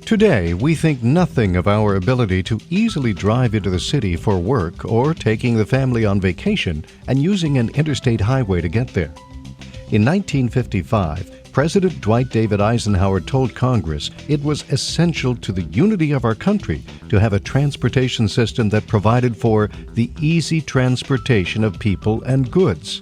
Today, we think nothing of our ability to easily drive into the city for work or taking the family on vacation and using an interstate highway to get there. In 1955, President Dwight David Eisenhower told Congress it was essential to the unity of our country to have a transportation system that provided for the easy transportation of people and goods.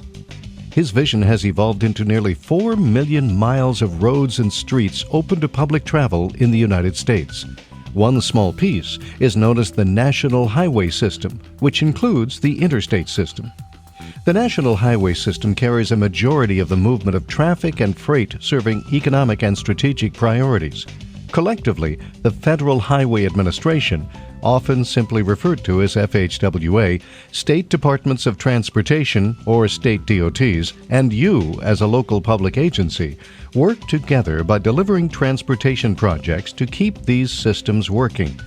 His vision has evolved into nearly 4 million miles of roads and streets open to public travel in the United States. One small piece is known as the National Highway System, which includes the interstate system. The National Highway System carries a majority of the movement of traffic and freight serving economic and strategic priorities. Collectively, the Federal Highway Administration, often simply referred to as FHWA, state departments of transportation, or state DOTs, and you, as a local public agency, work together by delivering transportation projects to keep these systems working.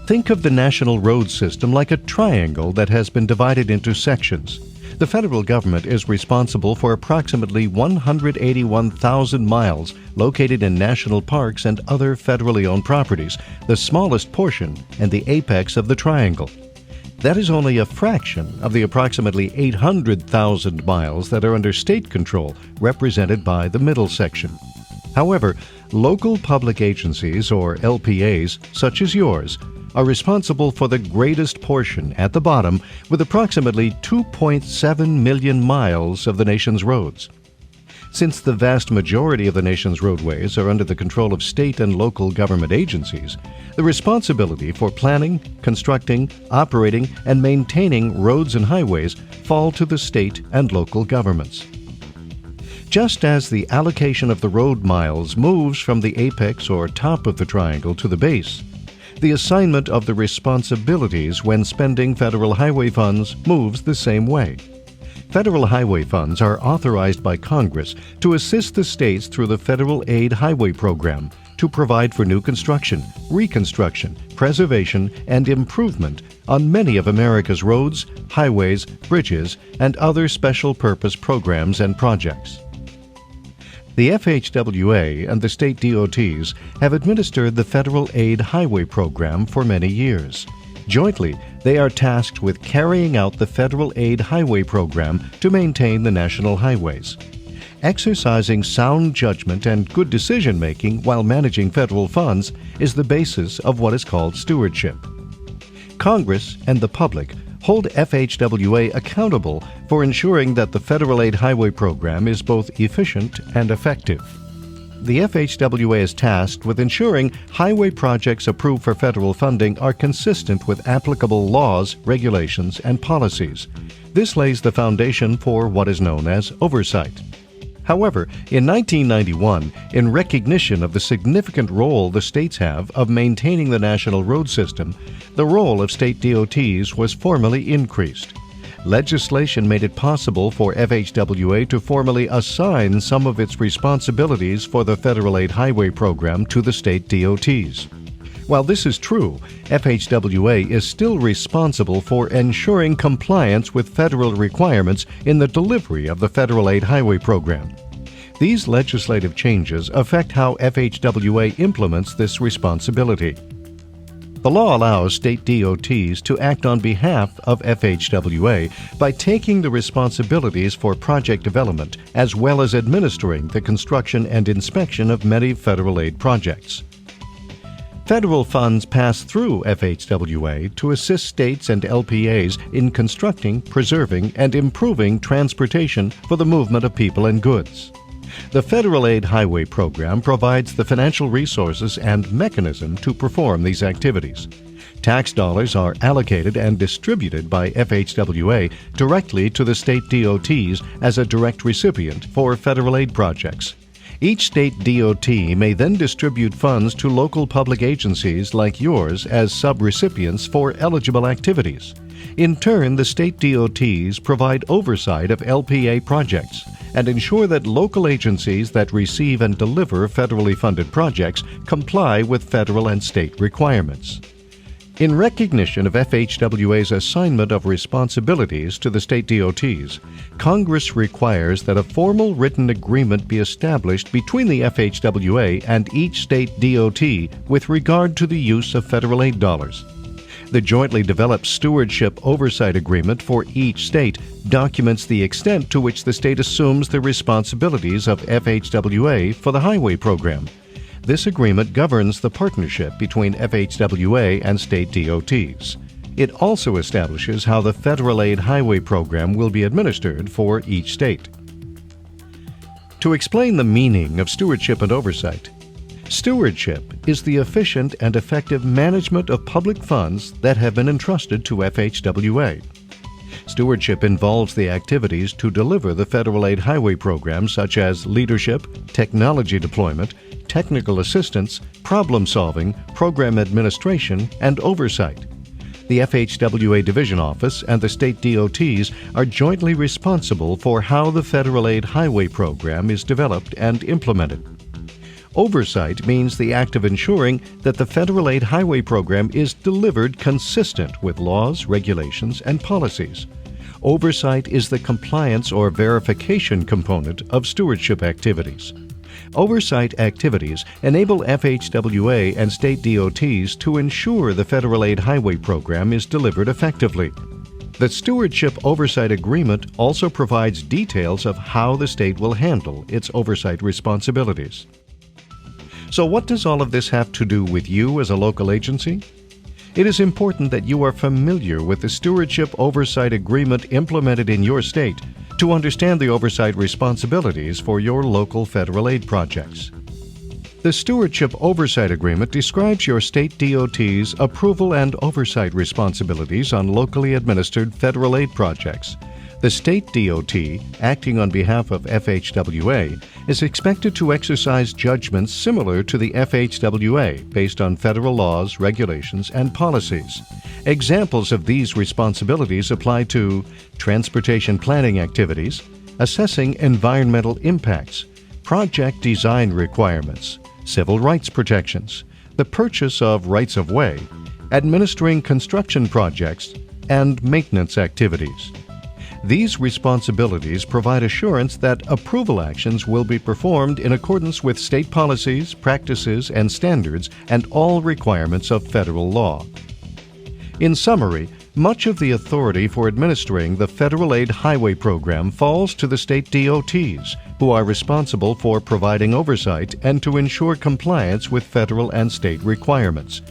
Think of the national road system like a triangle that has been divided into sections. The federal government is responsible for approximately 181,000 miles located in national parks and other federally owned properties, the smallest portion and the apex of the triangle. That is only a fraction of the approximately 800,000 miles that are under state control, represented by the middle section. However, local public agencies, or LPAs, such as yours, are responsible for the greatest portion at the bottom, with approximately 2.7 million miles of the nation's roads. Since the vast majority of the nation's roadways are under the control of state and local government agencies, the responsibility for planning, constructing, operating, and maintaining roads and highways fall to the state and local governments. Just as the allocation of the road miles moves from the apex or top of the triangle to the base, the assignment of the responsibilities when spending federal highway funds moves the same way. Federal highway funds are authorized by Congress to assist the states through the Federal Aid Highway Program to provide for new construction, reconstruction, preservation, and improvement on many of America's roads, highways, bridges, and other special purpose programs and projects. The FHWA and the state DOTs have administered the Federal Aid Highway Program for many years. Jointly, they are tasked with carrying out the Federal Aid Highway Program to maintain the national highways. Exercising sound judgment and good decision-making while managing federal funds is the basis of what is called stewardship. Congress and the public hold FHWA accountable for ensuring that the Federal Aid Highway Program is both efficient and effective. The FHWA is tasked with ensuring highway projects approved for federal funding are consistent with applicable laws, regulations, and policies. This lays the foundation for what is known as oversight. However, in 1991, in recognition of the significant role the states have of maintaining the national road system, the role of state DOTs was formally increased. Legislation made it possible for FHWA to formally assign some of its responsibilities for the Federal Aid Highway Program to the state DOTs. While this is true, FHWA is still responsible for ensuring compliance with federal requirements in the delivery of the Federal Aid Highway Program. These legislative changes affect how FHWA implements this responsibility. The law allows state DOTs to act on behalf of FHWA by taking the responsibilities for project development as well as administering the construction and inspection of many federal aid projects. Federal funds pass through FHWA to assist states and LPAs in constructing, preserving, and improving transportation for the movement of people and goods. The Federal Aid Highway Program provides the financial resources and mechanism to perform these activities. Tax dollars are allocated and distributed by FHWA directly to the state DOTs as a direct recipient for federal aid projects. Each state DOT may then distribute funds to local public agencies like yours as sub-recipients for eligible activities. In turn, the state DOTs provide oversight of LPA projects and ensure that local agencies that receive and deliver federally funded projects comply with federal and state requirements. In recognition of FHWA's assignment of responsibilities to the state DOTs, Congress requires that a formal written agreement be established between the FHWA and each state DOT with regard to the use of federal aid dollars. The jointly developed Stewardship Oversight Agreement for each state documents the extent to which the state assumes the responsibilities of FHWA for the highway program. This agreement governs the partnership between FHWA and state DOTs. It also establishes how the federal aid highway program will be administered for each state. To explain the meaning of stewardship and oversight, stewardship is the efficient and effective management of public funds that have been entrusted to FHWA. Stewardship involves the activities to deliver the federal aid highway program, such as leadership, technology deployment, technical assistance, problem-solving, program administration, and oversight. The FHWA Division Office and the state DOTs are jointly responsible for how the federal aid highway program is developed and implemented. Oversight means the act of ensuring that the federal aid highway program is delivered consistent with laws, regulations, and policies. Oversight is the compliance or verification component of stewardship activities. Oversight activities enable FHWA and state DOTs to ensure the federal aid highway program is delivered effectively. The Stewardship Oversight Agreement also provides details of how the state will handle its oversight responsibilities. So what does all of this have to do with you as a local agency? It is important that you are familiar with the Stewardship Oversight Agreement implemented in your state to understand the oversight responsibilities for your local federal aid projects. The Stewardship Oversight Agreement describes your state DOT's approval and oversight responsibilities on locally administered federal aid projects. The state DOT, acting on behalf of FHWA, is expected to exercise judgments similar to the FHWA based on federal laws, regulations, and policies. Examples of these responsibilities apply to transportation planning activities, assessing environmental impacts, project design requirements, civil rights protections, the purchase of rights-of-way, administering construction projects, and maintenance activities. These responsibilities provide assurance that approval actions will be performed in accordance with state policies, practices, and standards, and all requirements of federal law. In summary, much of the authority for administering the federal aid highway program falls to the state DOTs, who are responsible for providing oversight and to ensure compliance with federal and state requirements.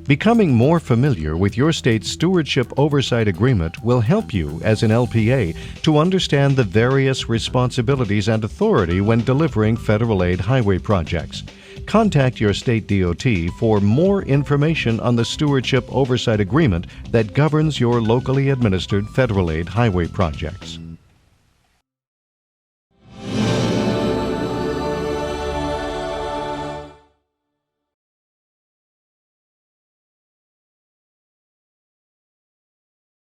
Becoming more familiar with your state's Stewardship Oversight Agreement will help you as an LPA to understand the various responsibilities and authority when delivering federal aid highway projects. Contact your state DOT for more information on the Stewardship Oversight Agreement that governs your locally administered federal aid highway projects.